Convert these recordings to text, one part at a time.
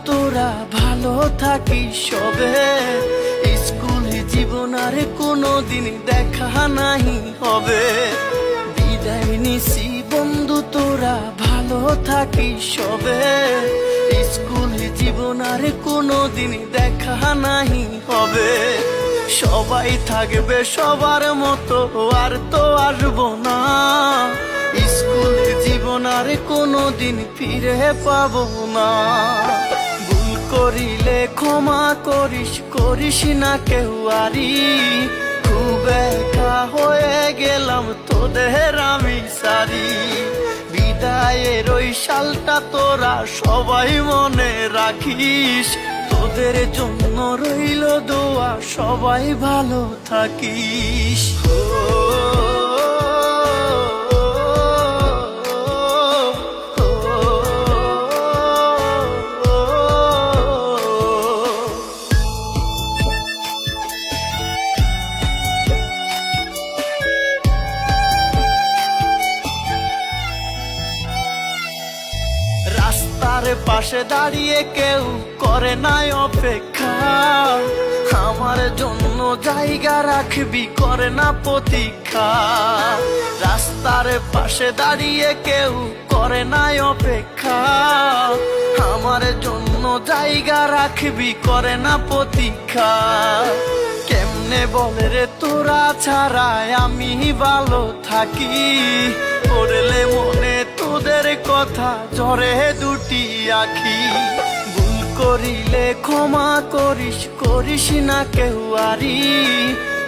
তোরা ভালো থাকিস সবে। স্কুল জীবন আর কোনোদিন দেখা নাহি হবে। বিদায় নিছি বন্ধু তোরা ভালো থাকিস সবে। স্কুল জীবন আর কোনোদিন দেখা নাহি হবে। সবাই থাকবে সবার মতো, আর তো আসবো না। স্কুল জীবন আর কোনোদিন ফিরে পাবো না। ভুল করিলে ক্ষমা করিস, করিস না কেউ আরি। খুব একা হয়ে গেলাম তোদের আমি সারি। বিদায়ের ওই সালটা তোরা সবাই মনে রাখিস। তোদের জন্য রইল দোয়া, সবাই ভালো থাকিস। রাস্তার পাশে দাঁড়িয়ে কেউ করে নাই অপেক্ষা। আমার জন্য জায়গা রাখবি, করে না প্রতীক্ষা। রাস্তার পাশে দাঁড়িয়ে কেউ করে নাই অপেক্ষা। আমার জন্য জায়গা রাখবি, করে না প্রতীক্ষা। কেমনে বলে রে তোরা ছাড়ায় আমি ভালো থাকি। পড়লে মনে তোদের কথা ঝরে দুটি আখি। ভুল করিলে ক্ষমা করিস, করিস না কেউ আরি।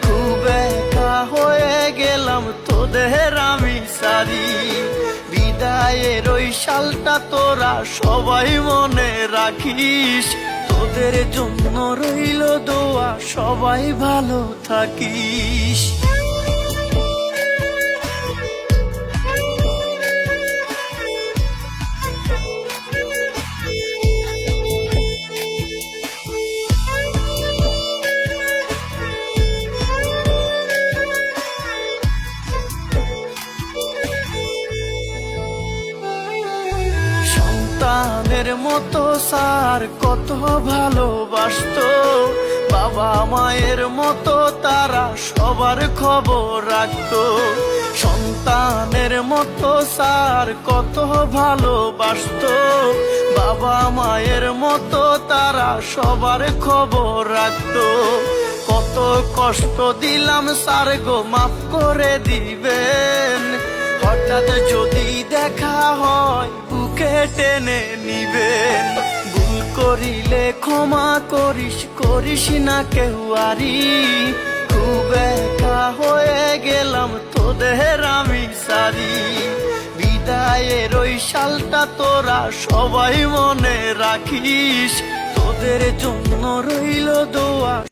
খুব একা হয়ে গেলাম তোদের আমি সারি। বিদায়ের ওই সালটা তোরা সবাই মনে রাখিস। তোদের জন্য রইল দোয়া, সবাই ভালো থাকিস। সন্তানের মতো স্যার কত ভালোবাসতো। বাবা মায়ের মতো তারা সবার খবর রাখতো। সন্তানের মতো স্যার কত ভালোবাসতো। বাবা মায়ের মতো তারা সবার খবর রাখতো। কত কষ্ট দিলাম স্যার গো, মাফ করে দিবেন। হঠাৎ যদি দেখা হয় বুকে টেনে নিবেন। ভুল করিলে ক্ষমা করিস, করিস না কেউ আরি। খুব একা হয়ে গেলাম তোদের আমি সারি। বিদায়ের ওই সালটা তোরা সবাই মনে রাখিস। তোদের জন্য রইল দোয়া।